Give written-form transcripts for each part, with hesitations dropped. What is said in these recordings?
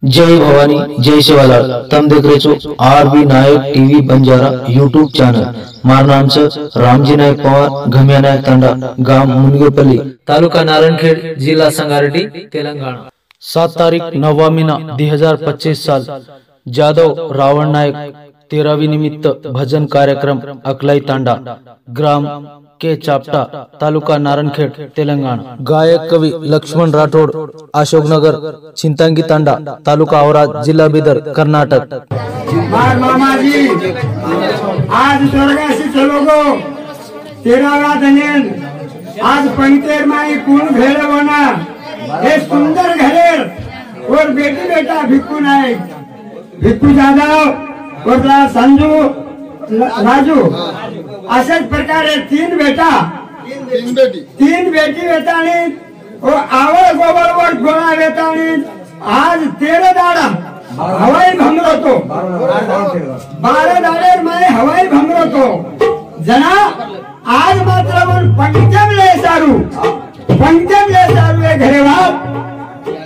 जय भवानी जय शिवालाल। तम देख रहे છો आरबी नायक टीवी बंजारा यूट्यूब चॅनल। मार नाम છે रामजी नायक पवार, घमिया नायक तांडा, गाम मुनगेपल्ली, तालुका नारायणखेड, जिला संगारेड्डी, तेलंगाना। 7 तारीख 9 महीना 2025 साल। जादव रावण नायक 13वीं निमित्त भजन कार्यक्रम अकलाई तांडा, ग्राम के चापटा, तालुका नारायणखेड, तेलंगाना। गायक कवि लक्ष्मण राठोड, अशोकनगर, चिंतांगी तांडा, तालुका औराद, जिला बिदर, कर्नाटक। मामा जी आज स्वर्गासी चलो गो 13वा धनेन आज पंक्तेर माई कौन घेरे बना हे सुंदर घरे और बेटी बेटा भिक्कू नायक, भिक्कू जाधव और संजू राजू, अशाच प्रकारे तीन बेटी बेतानी और आवड गोबर वर गोळा बेतानी आज 13 दाडा हवाई भंगलो तो 12 दाडे माने हवाई भंगलो तो जना आज मात्र मन पंचम ले सारू घरे वाल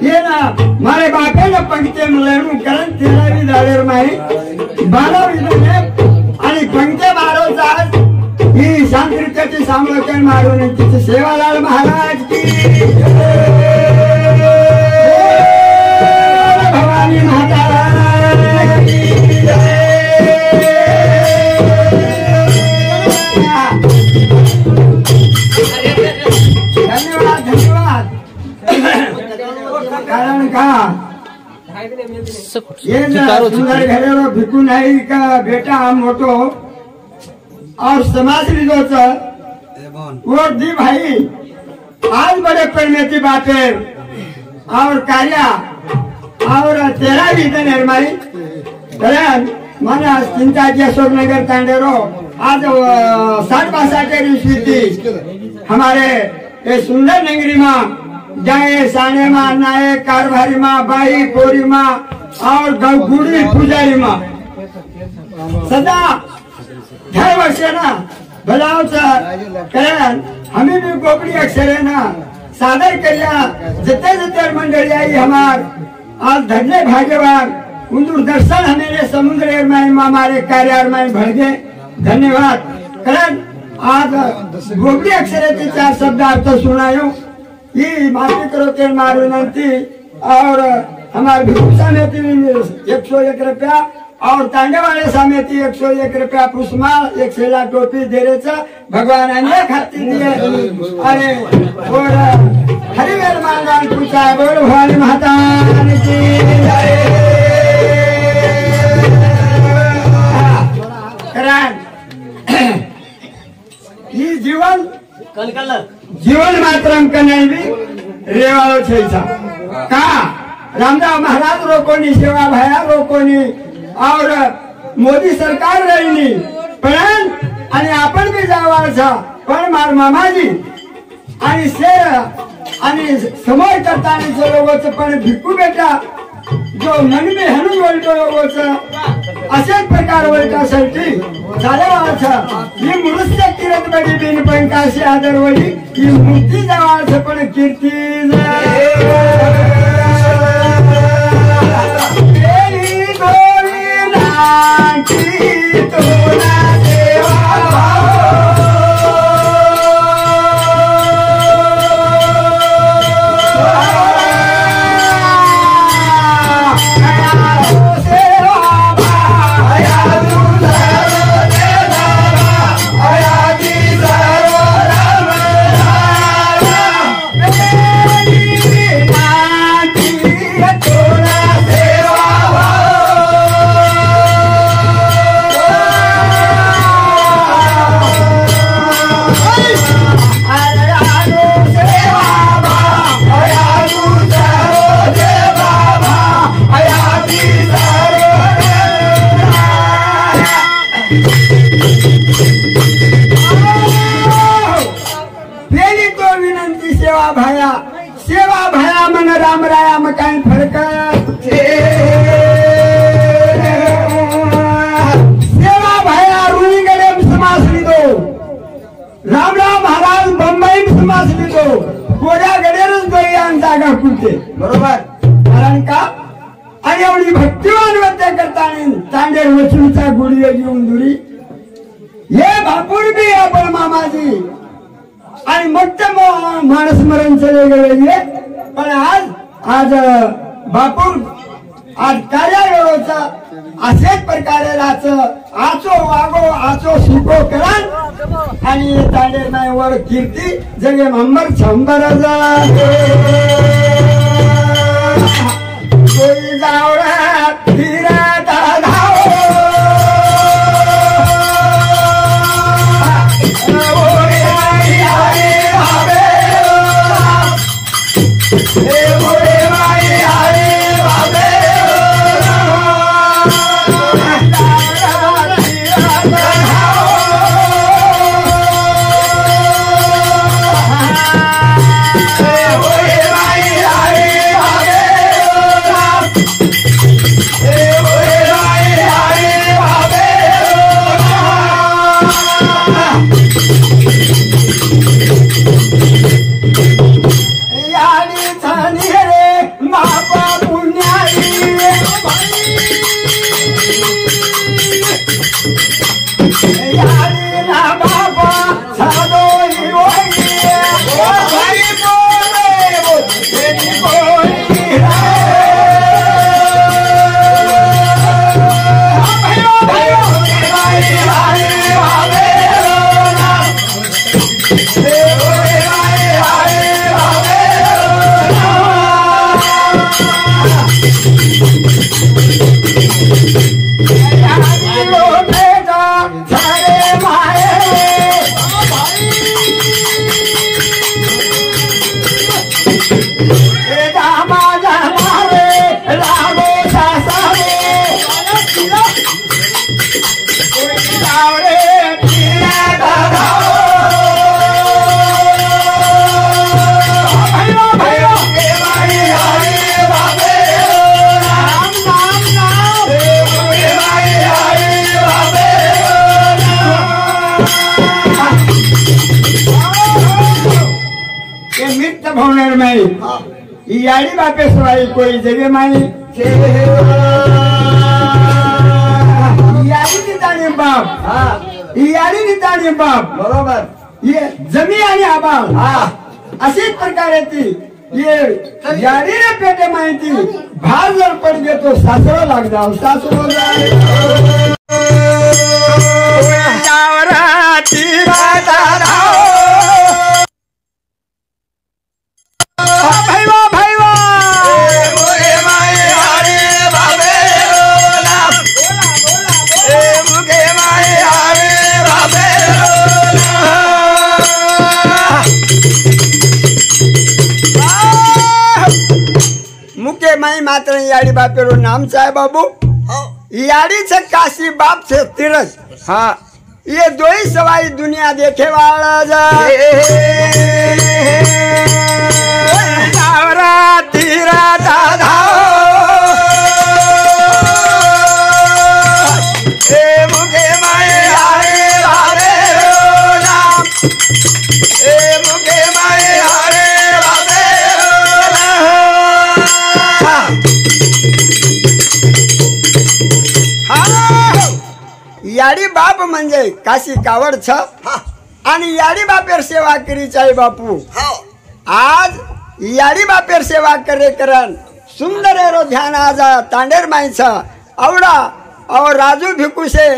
ये ना मारे बापे ना पंचम लेणू कारण 13वी दाडे माई 12वी दाडे आणि पंचम आरोचा ही शांतिरित्याची सामलोचन मारून तिचे सेवालाल महाराज की भवानी माता की धन्यवाद कारण का ये सुंदर घरेलो भिक्कू नाई का बेटा मोटो और समाज लिदोचा वो दी भाई आज बड़े प्रेमेची बाते और कार्या और 13वी निर्माई कारण माना चिंताजी अशोकनगर तांडेरो आज 60-62 ईस्वी हमारे ये सुंदर नगरी में जाए साने माँ नाये कारभारी माँ बाई पोरी माँ और गुड़ी पुजारी माँ सदा हर वर्ष ना भलावचा कारण हमें भी गोपडी अक्षरे ना सादर केल्या जते मंडळी आई हमार आज धन्य भाग्यवान उंदूर दर्शन हमें समुद्र माई हमारे कार्य माई भर गए धन्यवाद कारण आज गोपडी अक्षरे 4 शब्द अर्थ सुनायो ये माफी करो के मार विनंती और हमारे भिक्षुसा में 101 रुपया और तांडे वाले समिति 101 रुपया पुष्पमाल 1 सेला टोपी दे रहे भगवान अन्य खाती दिए अरे और हरिवेल मांगान पूछा बोल भवानी माता की ये जीवन मात्रम कन्याई भी रेवालो छेसा का रामदाव महाराज रोकोनी सेवा भया रोकोनी और मोदी सरकार रही पण आणि आपण भी जावाचा पण मार मामाजी आणि शेर आणि समोर करताना लोगोचं पण भिक्कू बेटा जो मन में हनुन वळतो लोगोचं अशाच प्रकार वळतासाठी झाल्यावाचा ही मनुष्य किरत बडी बिन पण काशी आदर वळी ही मूर्ती जावाचं पण कीर्ती तांडेर वचूचा गुढी घेऊन दुरी हे बापूर बी आपण मामाजी आणि मोठं माणस मरण चले गेले पण आज बापूर आज कार्यालयाचा असेच प्रकारे आचो वागो आचो शिको करा आणि तांडेर नाही वर कीर्ती जगे मंबर शंभर कोई जावळा फिरता धाव याडी बापे सवाई कोई जगे मानी याडी नितानी बाप याडी नितानी बाप बरोबर ये जमी आणि आबाळ अशीच प्रकारे ती ये याडी रे पेटे माहिती भार जर पड घेतो सासरा लाग जाव सासरो जाय माई मात्र याडी बापेरो नाम चाहे बाबू याडी से काशी बाप से तीरथ हाँ ये दो ही सवाई दुनिया देखे वाला याडी बाप म्हणजे काशी कावड छ आणि याडी बापेर सेवा करी चाहे बापू आज याडी बापेर सेवा करे करन सुंदर एरो ध्यान आज तांडेर माईचा आवड़ा और राजू भिकू से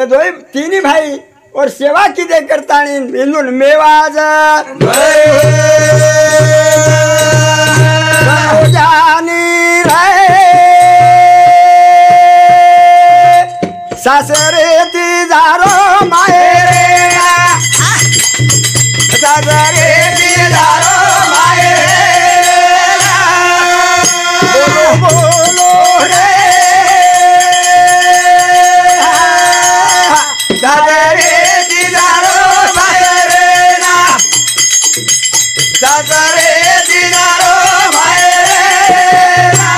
दो तीन भाई और सेवा किदे करता मिलून मेवाज जानी रहे सासरे तिजारो मायरे सासरे तिजारो मायरे बोलो बोलो रे सासरे तिजारो मायरे ना सासरे तिजारो मायरे ना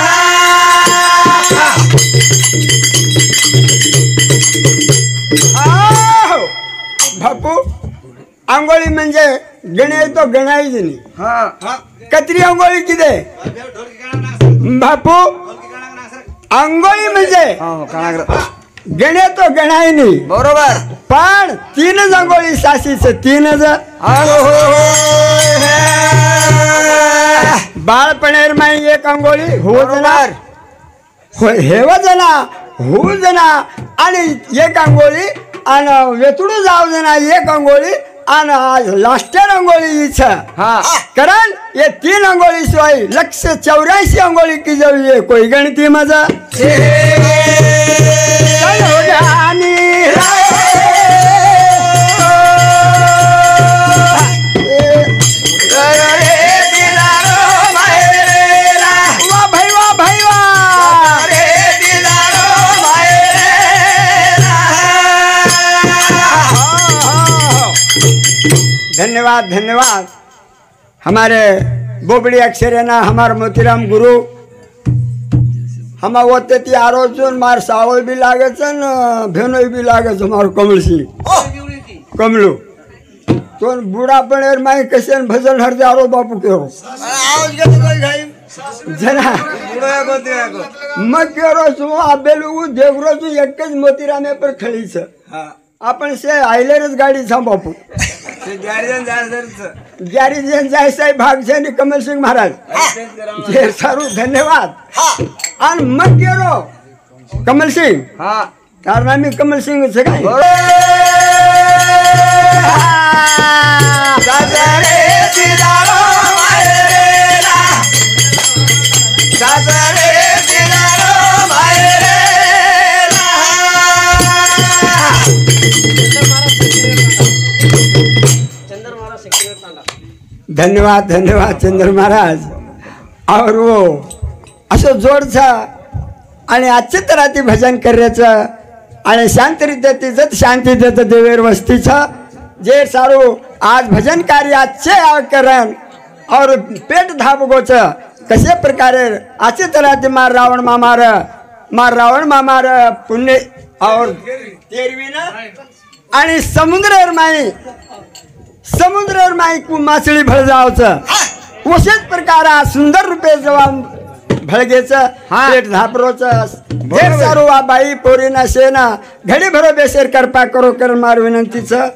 बापू आंघोळी म्हणजे गणे तो गणायची नाही कतरी आंघोळी किती बापू अंघोळी म्हणजे गणे तो गणायनी बरोबर पण 3 अंघोळी सासीच 3 बाळपणेर माई 1 अंघोळी हो जणार हेव जना हो जना आणि 1 अंघोळी आणि वेतुडू जाऊ जना 1 अंघोळी आणि आज लास्टर अंघोळी कारण ये 3 अंघोळी शिवाय 184 अंघोळी की जाऊ ये कोई गणती मजा धन्यवाद धन्यवाद हमारे बोबड़ी अक्षरेना हमारे मोतीराम गुरु हम होते ती आरोचन मार सावळ भी लागे भेनोई भी लागे मार कमल सिंह कमलू तो बूढ़ा पणेर माई कसे भजन हरदे आरो बापू केरो जना मग केरो सु आबेलू देवरो सु एकच मोतीरामे पर खळीच आपण से आयलेरच गाडी छा बापू गॅरेजन जायचंय भागशानी कमल सिंग महाराज जे सारू धन्यवाद आणि मग गेलो कमल सिंग कारण आम्ही कमल सिंग धन्यवाद धन्यवाद चंद्र महाराज और वो असं जोडचं आणि आजच्या रात्री भजन करायचं आणि शांतरित्या तिथं शांती देतं देवेर वस्तीचं जे सारू आज भजन कार्य आजचे करण और पेट धाबगोचं कसे प्रकारे आजच्या रात्री मार रावण मामार पुण्य और तेरवीना आणि समुद्र माई को माछली भळ जावचं उसेच प्रकार सुंदर रूपे जवान भळगेचं पेट धापरोचं ढेर सारू बाई पोरीना सेना घडी भरो बेसेर करपा करो कर मार विनंतीचं